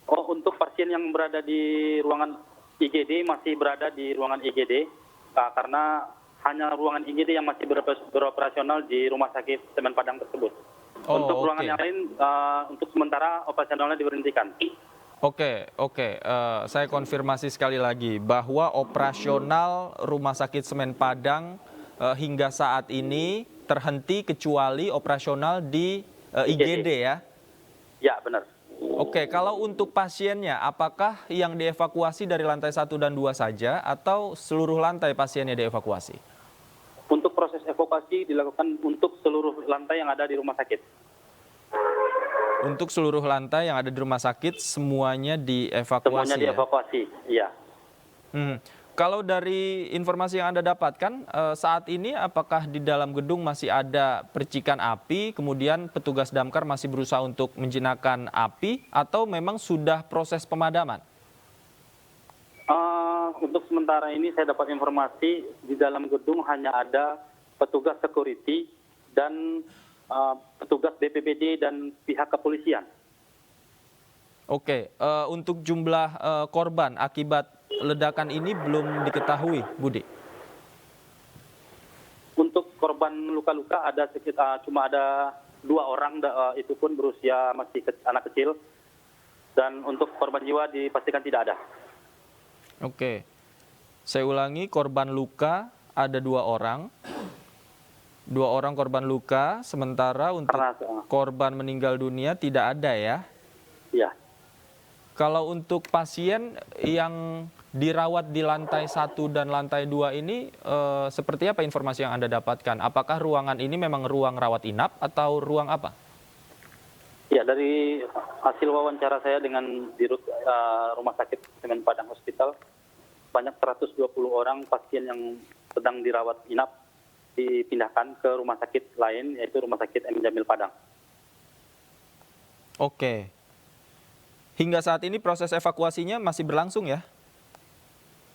Speaker 21: Oh, untuk pasien yang berada di ruangan IGD masih berada di ruangan IGD, karena hanya ruangan IGD yang masih beroperasional di Rumah Sakit Semen Padang tersebut. Untuk ruangan yang lain, untuk sementara operasionalnya diberhentikan.
Speaker 3: Oke. Saya konfirmasi sekali lagi bahwa operasional Rumah Sakit Semen Padang hingga saat ini terhenti kecuali operasional di IGD ya?
Speaker 21: Ya, benar.
Speaker 3: Oke, kalau untuk pasiennya, apakah yang dievakuasi dari lantai 1 dan 2 saja atau seluruh lantai pasiennya dievakuasi?
Speaker 21: Untuk proses evakuasi dilakukan untuk seluruh lantai yang ada di rumah sakit.
Speaker 3: Untuk seluruh lantai yang ada di rumah sakit semuanya dievakuasi.
Speaker 21: Semuanya dievakuasi, iya.
Speaker 3: Kalau dari informasi yang Anda dapatkan saat ini, apakah di dalam gedung masih ada percikan api, kemudian petugas damkar masih berusaha untuk menjinakkan api, atau memang sudah proses pemadaman?
Speaker 21: Untuk sementara ini saya dapat informasi di dalam gedung hanya ada petugas security dan petugas BPBD dan pihak kepolisian.
Speaker 3: Oke, untuk jumlah korban akibat ledakan ini belum diketahui, Budi?
Speaker 21: Untuk korban luka-luka ada sekitar cuma ada 2 orang, itu pun berusia masih anak kecil. Dan untuk korban jiwa dipastikan tidak ada.
Speaker 3: Oke, saya ulangi, korban luka ada 2 orang. 2 orang korban luka, sementara untuk korban meninggal dunia tidak ada ya?
Speaker 21: Iya.
Speaker 3: Kalau untuk pasien yang dirawat di lantai 1 dan lantai 2 ini, seperti apa informasi yang Anda dapatkan? Apakah ruangan ini memang ruang rawat inap atau ruang apa?
Speaker 21: Ya, dari hasil wawancara saya dengan Dirut Rumah Sakit Semen Padang Hospital, banyak 120 orang pasien yang sedang dirawat inap dipindahkan ke rumah sakit lain, yaitu Rumah Sakit M. Jamil Padang.
Speaker 3: Oke. Hingga saat ini proses evakuasinya masih berlangsung ya?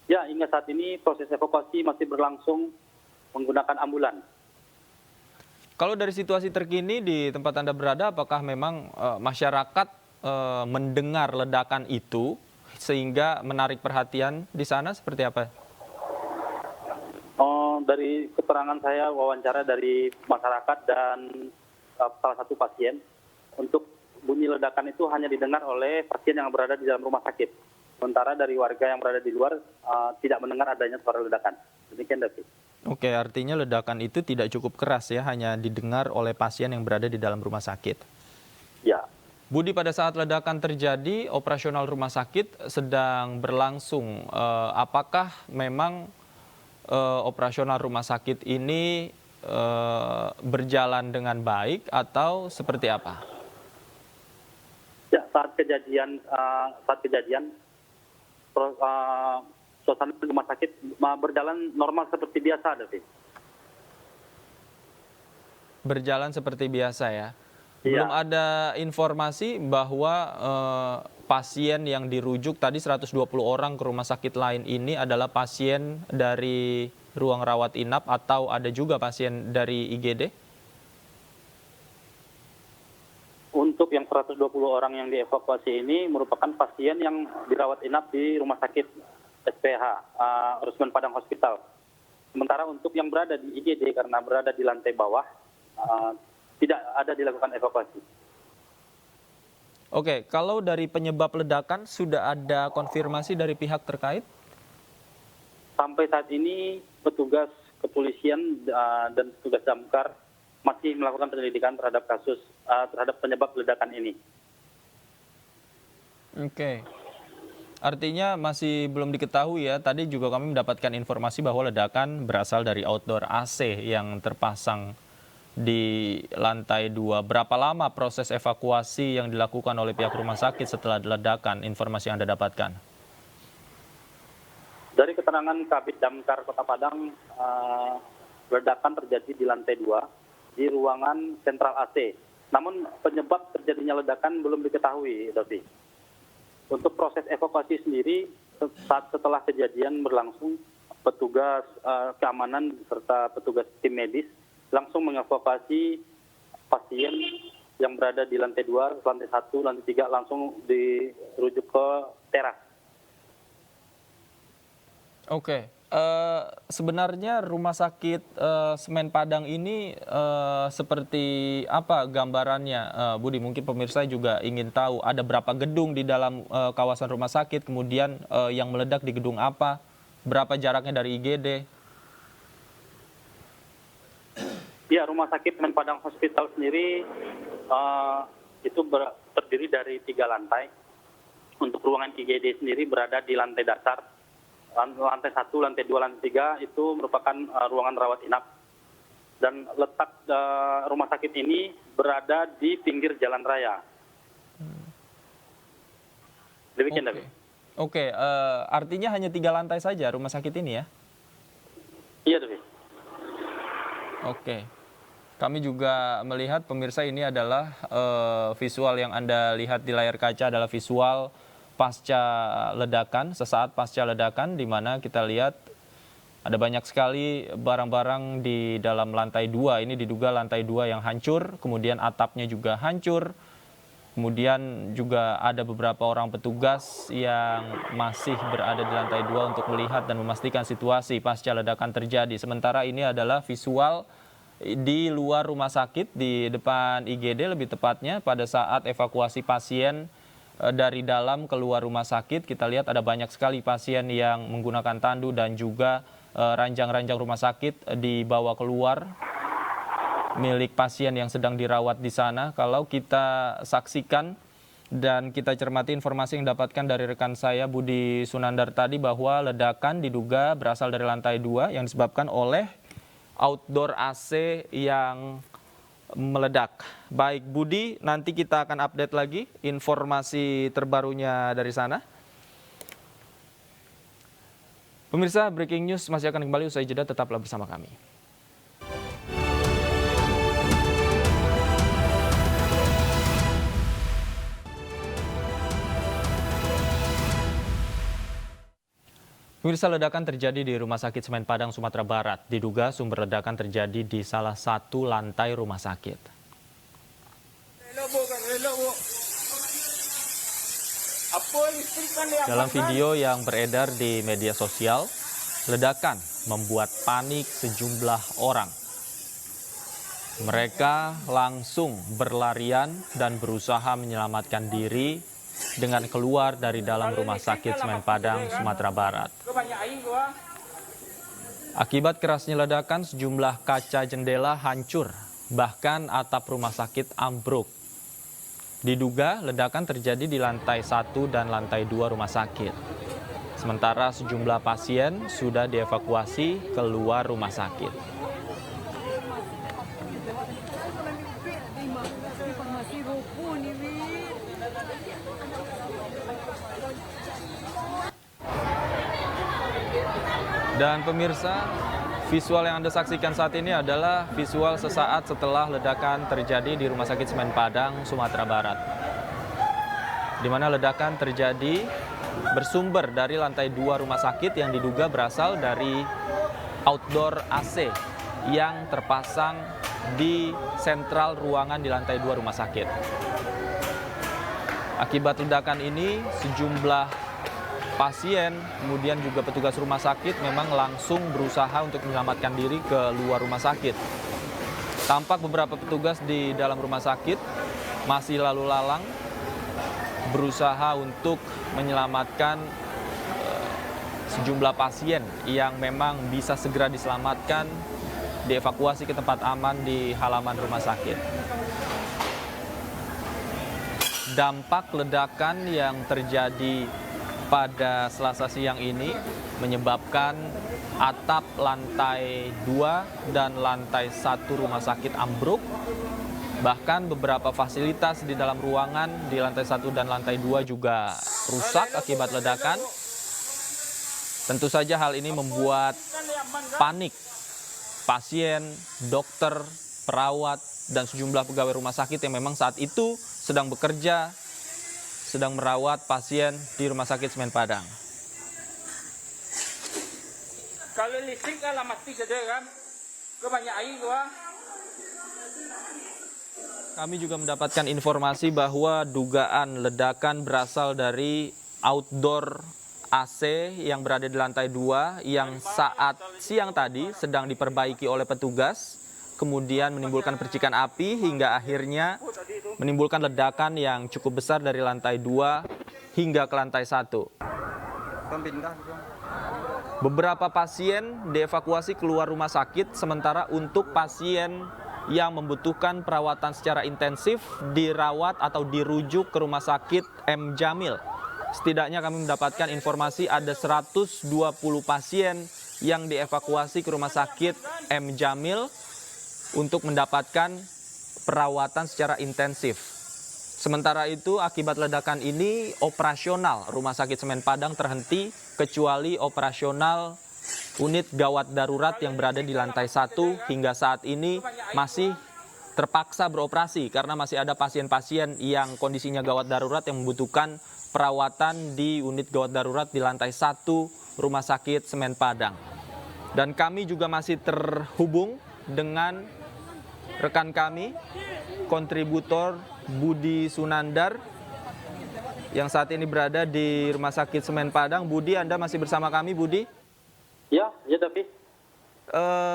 Speaker 21: Ya, hingga saat ini proses evakuasi masih berlangsung menggunakan ambulan.
Speaker 3: Kalau dari situasi terkini di tempat Anda berada, apakah memang masyarakat mendengar ledakan itu sehingga menarik perhatian di sana seperti apa?
Speaker 21: Dari keterangan saya wawancara dari masyarakat dan salah satu pasien, untuk bunyi ledakan itu hanya didengar oleh pasien yang berada di dalam rumah sakit. Sementara dari warga yang berada di luar tidak mendengar adanya suara ledakan. Demikian, David.
Speaker 3: Oke, artinya ledakan itu tidak cukup keras ya, hanya didengar oleh pasien yang berada di dalam rumah sakit.
Speaker 21: Ya.
Speaker 3: Budi, pada saat ledakan terjadi, operasional rumah sakit sedang berlangsung. Apakah memang operasional rumah sakit ini berjalan dengan baik atau seperti apa?
Speaker 21: Ya, saat kejadian suasana rumah sakit berjalan normal seperti biasa, David.
Speaker 3: Berjalan seperti biasa ya.
Speaker 21: Iya.
Speaker 3: Belum ada informasi bahwa pasien yang dirujuk tadi 120 orang ke rumah sakit lain ini adalah pasien dari ruang rawat inap atau ada juga pasien dari IGD?
Speaker 21: Untuk yang 120 orang yang dievakuasi ini merupakan pasien yang dirawat inap di rumah sakit SPH, Rusman Padang Hospital. Sementara untuk yang berada di IGD karena berada di lantai bawah, tidak ada dilakukan evakuasi.
Speaker 3: Oke, kalau dari penyebab ledakan sudah ada konfirmasi dari pihak terkait?
Speaker 21: Sampai saat ini petugas kepolisian dan petugas damkar masih melakukan penyelidikan terhadap kasus terhadap penyebab ledakan ini.
Speaker 3: Oke. Artinya masih belum diketahui ya. Tadi juga kami mendapatkan informasi bahwa ledakan berasal dari outdoor AC yang terpasang di lantai 2. Berapa lama proses evakuasi yang dilakukan oleh pihak rumah sakit setelah ledakan, informasi yang Anda dapatkan?
Speaker 21: Dari keterangan Kabid Damkar Kota Padang, ledakan terjadi di lantai 2 di ruangan sentral AC. Namun penyebab terjadinya ledakan belum diketahui, Dovi. Untuk proses evakuasi sendiri, saat setelah kejadian berlangsung, petugas keamanan serta petugas tim medis langsung mengevakuasi pasien yang berada di lantai 2, lantai 1, lantai 3 langsung dirujuk ke teras.
Speaker 3: Oke, sebenarnya rumah sakit Semen Padang ini seperti apa gambarannya, Budi? Mungkin pemirsa juga ingin tahu ada berapa gedung di dalam kawasan rumah sakit, kemudian yang meledak di gedung apa, berapa jaraknya dari IGD?
Speaker 21: Ya, rumah sakit Semen Padang Hospital sendiri itu terdiri dari 3 lantai. Untuk ruangan IGD sendiri berada di lantai dasar. Lantai 1, lantai 2, lantai 3 itu merupakan ruangan rawat inap. Dan letak rumah sakit ini berada di pinggir jalan raya. Demikian, David.
Speaker 3: Oke, artinya hanya 3 lantai saja rumah sakit ini ya?
Speaker 21: Iya, David.
Speaker 3: Oke. Kami juga melihat, pemirsa, ini adalah visual yang Anda lihat di layar kaca adalah visual pasca ledakan, sesaat pasca ledakan, di mana kita lihat ada banyak sekali barang-barang di dalam lantai 2. Ini diduga lantai 2 yang hancur, kemudian atapnya juga hancur. Kemudian juga ada beberapa orang petugas yang masih berada di lantai 2 untuk melihat dan memastikan situasi pasca ledakan terjadi. Sementara ini adalah visual di luar rumah sakit, di depan IGD lebih tepatnya, pada saat evakuasi pasien dari dalam keluar rumah sakit. Kita lihat ada banyak sekali pasien yang menggunakan tandu dan juga ranjang-ranjang rumah sakit dibawa keluar milik pasien yang sedang dirawat di sana. Kalau kita saksikan dan kita cermati informasi yang dapatkan dari rekan saya Budi Sunandar tadi, bahwa ledakan diduga berasal dari lantai 2 yang disebabkan oleh outdoor AC yang meledak. Baik, Budi, nanti kita akan update lagi informasi terbarunya dari sana. Pemirsa, breaking news masih akan kembali usai jeda, tetaplah bersama kami. Pemirsa, ledakan terjadi di Rumah Sakit Semen Padang, Sumatera Barat. Diduga sumber ledakan terjadi di salah satu lantai rumah sakit. Dalam video yang beredar di media sosial, ledakan membuat panik sejumlah orang. Mereka langsung berlarian dan berusaha menyelamatkan diri dengan keluar dari dalam Rumah Sakit Semen Padang, Sumatera Barat. Akibat kerasnya ledakan, sejumlah kaca jendela hancur, bahkan atap rumah sakit ambruk. Diduga ledakan terjadi di lantai 1 dan lantai 2 rumah sakit. Sementara sejumlah pasien sudah dievakuasi keluar rumah sakit. Dan pemirsa, visual yang Anda saksikan saat ini adalah visual sesaat setelah ledakan terjadi di Rumah Sakit Semen Padang, Sumatera Barat. Di mana ledakan terjadi bersumber dari lantai 2 rumah sakit yang diduga berasal dari outdoor AC yang terpasang di sentral ruangan di lantai 2 rumah sakit. Akibat ledakan ini, sejumlah pasien, kemudian juga petugas rumah sakit memang langsung berusaha untuk menyelamatkan diri ke luar rumah sakit. Tampak beberapa petugas di dalam rumah sakit masih lalu lalang berusaha untuk menyelamatkan sejumlah pasien yang memang bisa segera diselamatkan, dievakuasi ke tempat aman di halaman rumah sakit. Dampak ledakan yang terjadi pada Selasa siang ini menyebabkan atap lantai 2 dan lantai 1 rumah sakit ambruk. Bahkan beberapa fasilitas di dalam ruangan di lantai 1 dan lantai 2 juga rusak akibat ledakan. Tentu saja hal ini membuat panik pasien, dokter, perawat, dan sejumlah pegawai rumah sakit yang memang saat itu sedang bekerja, sedang merawat pasien di Rumah Sakit Semen Padang.
Speaker 1: Kalau listrik kan mati gede kan, kebanyak air gua.
Speaker 3: Kami juga mendapatkan informasi bahwa dugaan ledakan berasal dari outdoor AC yang berada di lantai 2 yang saat siang tadi sedang diperbaiki oleh petugas, kemudian menimbulkan percikan api hingga akhirnya menimbulkan ledakan yang cukup besar dari lantai 2 hingga ke lantai 1. Beberapa pasien dievakuasi keluar rumah sakit, sementara untuk pasien yang membutuhkan perawatan secara intensif dirawat atau dirujuk ke Rumah Sakit M. Jamil. Setidaknya kami mendapatkan informasi ada 120 pasien yang dievakuasi ke Rumah Sakit M. Jamil untuk mendapatkan perawatan secara intensif. Sementara itu, akibat ledakan ini, operasional Rumah Sakit Semen Padang terhenti, kecuali operasional unit gawat darurat yang berada di lantai 1 hingga saat ini masih terpaksa beroperasi karena masih ada pasien-pasien yang kondisinya gawat darurat yang membutuhkan perawatan di unit gawat darurat di lantai 1 Rumah Sakit Semen Padang. Dan kami juga masih terhubung dengan rekan kami, kontributor Budi Sunandar yang saat ini berada di Rumah Sakit Semen Padang. Budi, Anda masih bersama kami, Budi?
Speaker 21: Ya tapi.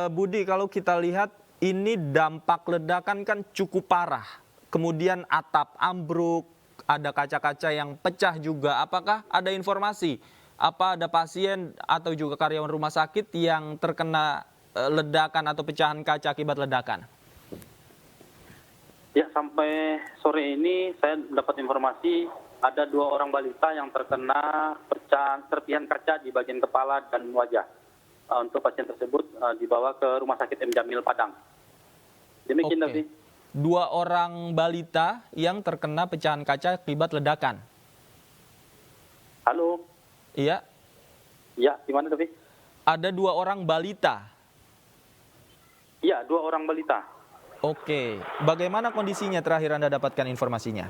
Speaker 3: Budi, kalau kita lihat ini dampak ledakan kan cukup parah. Kemudian atap ambruk, ada kaca-kaca yang pecah juga. Apakah ada informasi? Apa ada pasien atau juga karyawan rumah sakit yang terkena ledakan atau pecahan kaca akibat ledakan?
Speaker 21: Ya, sampai sore ini saya mendapat informasi ada 2 orang balita yang terkena serpihan kaca di bagian kepala dan wajah. Untuk pasien tersebut dibawa ke Rumah Sakit M. Jamil Padang. Demikian, Davi.
Speaker 3: 2 orang balita yang terkena pecahan kaca akibat ledakan.
Speaker 21: Halo.
Speaker 3: Iya.
Speaker 21: Ya, gimana, Davi?
Speaker 3: Ada 2 orang balita.
Speaker 21: Iya, 2 orang balita.
Speaker 3: Oke. Bagaimana kondisinya terakhir Anda dapatkan informasinya?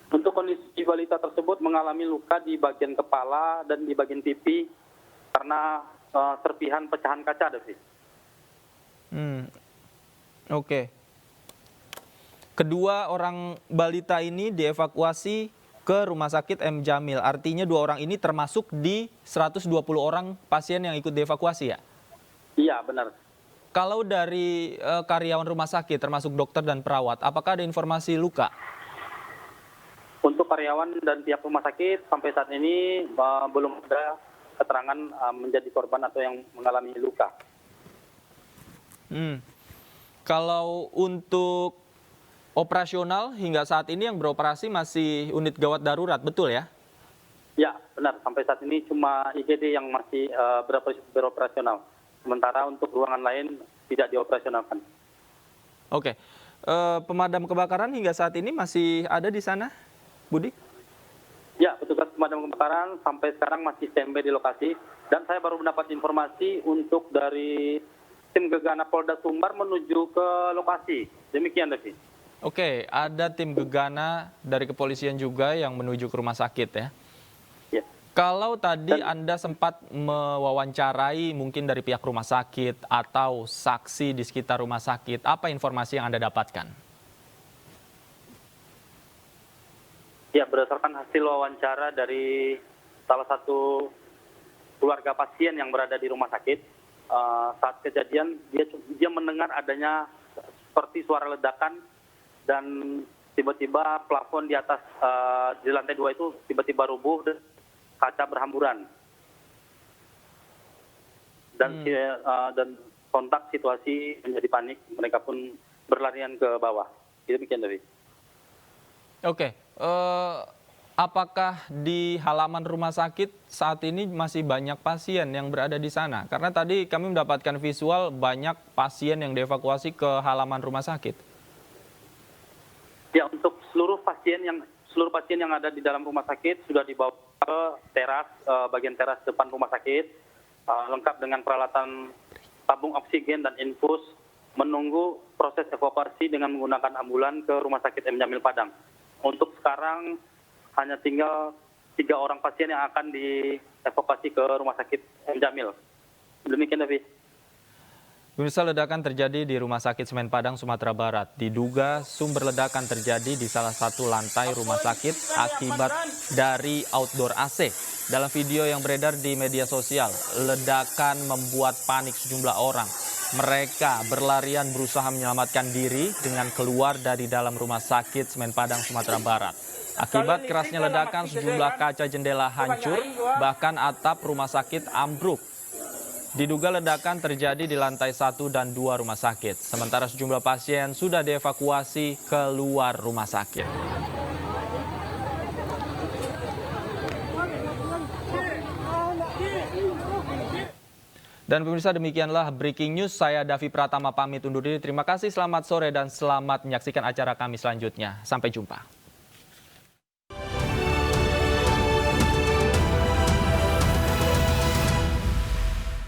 Speaker 21: Untuk kondisi balita tersebut mengalami luka di bagian kepala dan di bagian pipi karena serpihan pecahan kaca, Davi.
Speaker 3: Oke. Kedua orang balita ini dievakuasi ke Rumah Sakit M. Jamil. Artinya 2 orang ini termasuk di 120 orang pasien yang ikut dievakuasi ya?
Speaker 21: Iya, benar.
Speaker 3: Kalau dari karyawan rumah sakit termasuk dokter dan perawat, apakah ada informasi luka?
Speaker 21: Untuk karyawan dan pihak rumah sakit sampai saat ini belum ada keterangan menjadi korban atau yang mengalami luka.
Speaker 3: Kalau untuk operasional hingga saat ini yang beroperasi masih unit gawat darurat, betul ya?
Speaker 21: Ya, benar. Sampai saat ini cuma IGD yang masih beroperasional. Sementara untuk ruangan lain tidak dioperasionalkan.
Speaker 3: Oke. Pemadam kebakaran hingga saat ini masih ada di sana, Budi?
Speaker 21: Ya, petugas pemadam kebakaran sampai sekarang masih standby di lokasi. Dan saya baru mendapat informasi untuk dari tim Gegana Polda Sumbar menuju ke lokasi. Demikian, Devi.
Speaker 3: Oke, ada tim Gegana dari kepolisian juga yang menuju ke rumah sakit ya?
Speaker 21: Ya.
Speaker 3: Kalau tadi Anda sempat mewawancarai mungkin dari pihak rumah sakit atau saksi di sekitar rumah sakit, apa informasi yang Anda dapatkan?
Speaker 21: Ya, berdasarkan hasil wawancara dari salah satu keluarga pasien yang berada di rumah sakit, saat kejadian dia mendengar adanya seperti suara ledakan dan tiba-tiba plafon di atas di lantai 2 itu tiba-tiba rubuh dan kaca berhamburan. Dan sontak situasi menjadi panik, mereka pun berlarian ke bawah. Demikian, David.
Speaker 3: Oke, apakah di halaman rumah sakit saat ini masih banyak pasien yang berada di sana? Karena tadi kami mendapatkan visual banyak pasien yang dievakuasi ke halaman rumah sakit.
Speaker 21: Ya, untuk seluruh pasien yang ada di dalam rumah sakit sudah dibawa ke teras, bagian teras depan rumah sakit, lengkap dengan peralatan tabung oksigen dan infus, menunggu proses evakuasi dengan menggunakan ambulan ke Rumah Sakit M. Jamil Padang. Untuk sekarang hanya tinggal 3 orang pasien yang akan dievakuasi ke Rumah Sakit M. Jamil. Demikian, David.
Speaker 3: Pemirsa, ledakan terjadi di Rumah Sakit Semen Padang, Sumatera Barat. Diduga sumber ledakan terjadi di salah satu lantai rumah sakit akibat dari outdoor AC. Dalam video yang beredar di media sosial, ledakan membuat panik sejumlah orang. Mereka berlarian berusaha menyelamatkan diri dengan keluar dari dalam Rumah Sakit Semen Padang, Sumatera Barat. Akibat kerasnya ledakan, sejumlah kaca jendela hancur, bahkan atap rumah sakit ambruk. Diduga ledakan terjadi di lantai 1 dan 2 rumah sakit. Sementara sejumlah pasien sudah dievakuasi keluar rumah sakit. Dan pemirsa, demikianlah breaking news. Saya Davi Pratama pamit undur diri. Terima kasih, selamat sore dan selamat menyaksikan acara kami selanjutnya. Sampai jumpa.